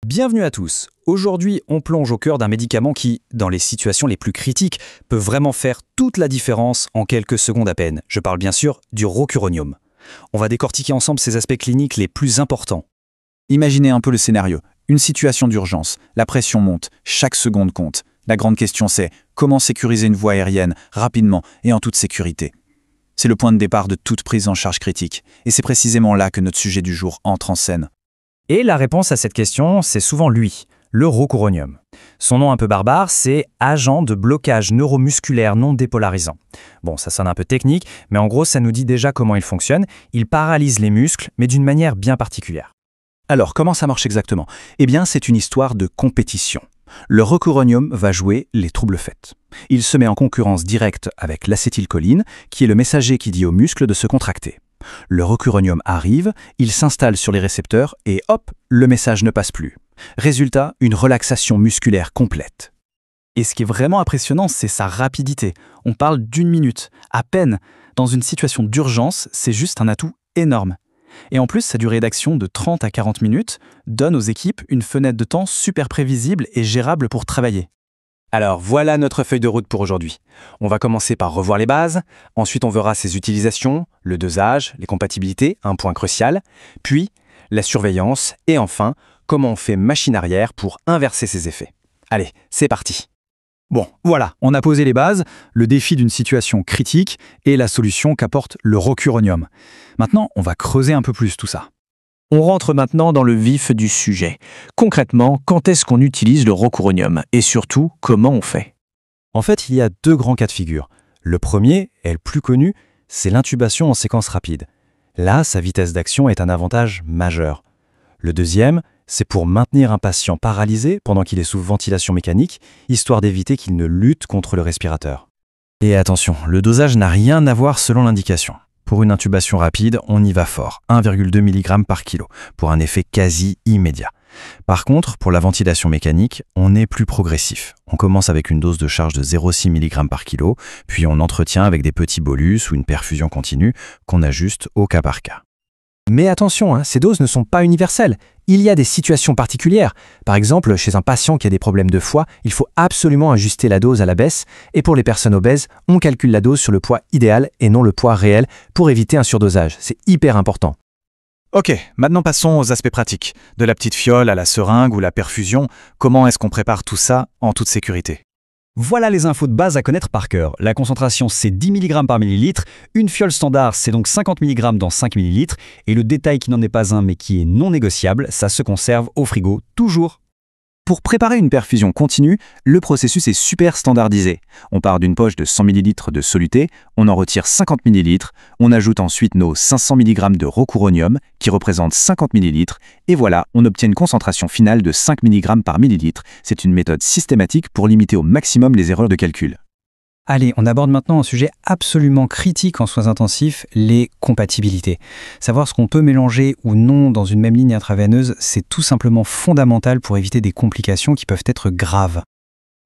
Bienvenue à tous. Aujourd'hui, on plonge au cœur d'un médicament qui, dans les situations les plus critiques, peut vraiment faire toute la différence en quelques secondes à peine. Je parle bien sûr du rocuronium. On va décortiquer ensemble ses aspects cliniques les plus importants. Imaginez un peu le scénario. Une situation d'urgence, la pression monte, chaque seconde compte. La grande question c'est comment sécuriser une voie aérienne rapidement et en toute sécurité. C'est le point de départ de toute prise en charge critique. Et c'est précisément là que notre sujet du jour entre en scène. Et la réponse à cette question, c'est souvent lui, le rocuronium. Son nom un peu barbare, c'est agent de blocage neuromusculaire non dépolarisant. Bon, ça sonne un peu technique, mais en gros, ça nous dit déjà comment il fonctionne. Il paralyse les muscles, mais d'une manière bien particulière. Alors, comment ça marche exactement? Eh bien, c'est une histoire de compétition. Le rocuronium va jouer les troubles faits. Il se met en concurrence directe avec l'acétylcholine, qui est le messager qui dit aux muscles de se contracter. Le rocuronium arrive, il s'installe sur les récepteurs et hop, le message ne passe plus. Résultat, une relaxation musculaire complète. Et ce qui est vraiment impressionnant, c'est sa rapidité. On parle d'1 minute, à peine. Dans une situation d'urgence, c'est juste un atout énorme. Et en plus, sa durée d'action de 30 à 40 minutes donne aux équipes une fenêtre de temps super prévisible et gérable pour travailler. Alors voilà notre feuille de route pour aujourd'hui. On va commencer par revoir les bases, ensuite on verra ses utilisations, le dosage, les compatibilités, un point crucial, puis la surveillance et enfin comment on fait machine arrière pour inverser ses effets. Allez, c'est parti. Bon, voilà, on a posé les bases, le défi d'une situation critique et la solution qu'apporte le rocuronium. Maintenant, on va creuser un peu plus tout ça. On rentre maintenant dans le vif du sujet. Concrètement, quand est-ce qu'on utilise le rocuronium? Et surtout, comment on fait? En fait, il y a deux grands cas de figure. Le premier, et le plus connu, c'est l'intubation en séquence rapide. Là, sa vitesse d'action est un avantage majeur. Le deuxième, c'est pour maintenir un patient paralysé pendant qu'il est sous ventilation mécanique, histoire d'éviter qu'il ne lutte contre le respirateur. Et attention, le dosage n'a rien à voir selon l'indication. Pour une intubation rapide, on y va fort, 1,2 mg par kilo, pour un effet quasi immédiat. Par contre, pour la ventilation mécanique, on est plus progressif. On commence avec une dose de charge de 0,6 mg par kilo, puis on entretient avec des petits bolus ou une perfusion continue qu'on ajuste au cas par cas. Mais attention, ces doses ne sont pas universelles. Il y a des situations particulières. Par exemple, chez un patient qui a des problèmes de foie, il faut absolument ajuster la dose à la baisse. Et pour les personnes obèses, on calcule la dose sur le poids idéal et non le poids réel pour éviter un surdosage. C'est hyper important. Ok, maintenant passons aux aspects pratiques. De la petite fiole à la seringue ou la perfusion, comment est-ce qu'on prépare tout ça en toute sécurité? Voilà les infos de base à connaître par cœur. La concentration, c'est 10 mg par millilitre. Une fiole standard, c'est donc 50 mg dans 5 ml. Et le détail qui n'en est pas un, mais qui est non négociable, ça se conserve au frigo, toujours. Pour préparer une perfusion continue, le processus est super standardisé. On part d'une poche de 100 ml de soluté, on en retire 50 ml, on ajoute ensuite nos 500 mg de rocuronium, qui représente 50 ml, et voilà, on obtient une concentration finale de 5 mg par millilitre. C'est une méthode systématique pour limiter au maximum les erreurs de calcul. Allez, on aborde maintenant un sujet absolument critique en soins intensifs, les compatibilités. Savoir ce qu'on peut mélanger ou non dans une même ligne intraveineuse, c'est tout simplement fondamental pour éviter des complications qui peuvent être graves.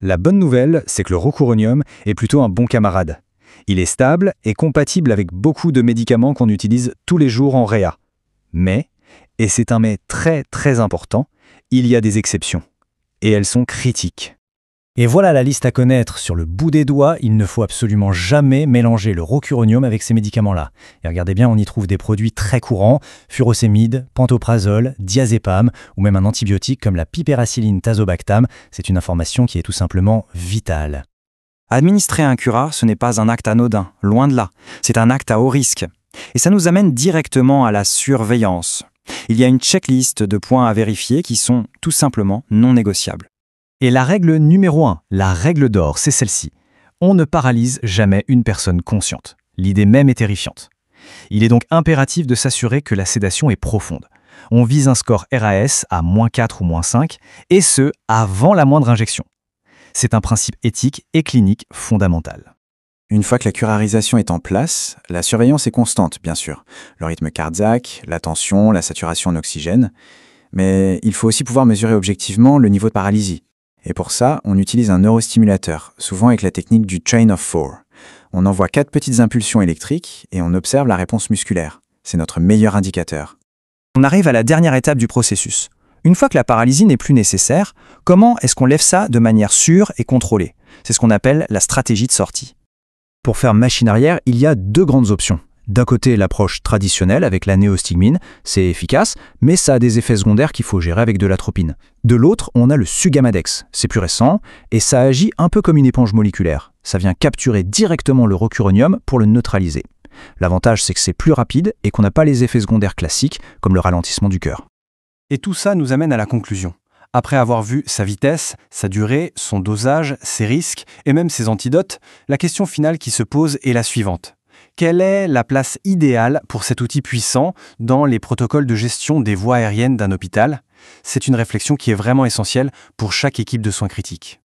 La bonne nouvelle, c'est que le rocuronium est plutôt un bon camarade. Il est stable et compatible avec beaucoup de médicaments qu'on utilise tous les jours en réa. Mais, et c'est un mais très très important, il y a des exceptions. Et elles sont critiques. Et voilà la liste à connaître. Sur le bout des doigts, il ne faut absolument jamais mélanger le rocuronium avec ces médicaments-là. Et regardez bien, on y trouve des produits très courants, furosémide, pantoprazole, diazépam, ou même un antibiotique comme la piperacilline tazobactam. C'est une information qui est tout simplement vitale. Administrer un cura, ce n'est pas un acte anodin, loin de là. C'est un acte à haut risque. Et ça nous amène directement à la surveillance. Il y a une checklist de points à vérifier qui sont tout simplement non négociables. Et la règle numéro 1, la règle d'or, c'est celle-ci. On ne paralyse jamais une personne consciente. L'idée même est terrifiante. Il est donc impératif de s'assurer que la sédation est profonde. On vise un score RAS à -4 ou -5, et ce, avant la moindre injection. C'est un principe éthique et clinique fondamental. Une fois que la curarisation est en place, la surveillance est constante, bien sûr. Le rythme cardiaque, la tension, la saturation en oxygène. Mais il faut aussi pouvoir mesurer objectivement le niveau de paralysie. Et pour ça, on utilise un neurostimulateur, souvent avec la technique du Chain of Four. On envoie 4 petites impulsions électriques et on observe la réponse musculaire. C'est notre meilleur indicateur. On arrive à la dernière étape du processus, Une fois que la paralysie n'est plus nécessaire, comment est-ce qu'on lève ça de manière sûre et contrôlée? C'est ce qu'on appelle la stratégie de sortie. Pour faire machine arrière, il y a deux grandes options. D'un côté, l'approche traditionnelle avec la néostigmine, c'est efficace, mais ça a des effets secondaires qu'il faut gérer avec de l'atropine. De l'autre, on a le Sugamadex, c'est plus récent, et ça agit un peu comme une éponge moléculaire. Ça vient capturer directement le rocuronium pour le neutraliser. L'avantage, c'est que c'est plus rapide et qu'on n'a pas les effets secondaires classiques, comme le ralentissement du cœur. Et tout ça nous amène à la conclusion. Après avoir vu sa vitesse, sa durée, son dosage, ses risques et même ses antidotes, la question finale qui se pose est la suivante. Quelle est la place idéale pour cet outil puissant dans les protocoles de gestion des voies aériennes d'un hôpital? C'est une réflexion qui est vraiment essentielle pour chaque équipe de soins critiques.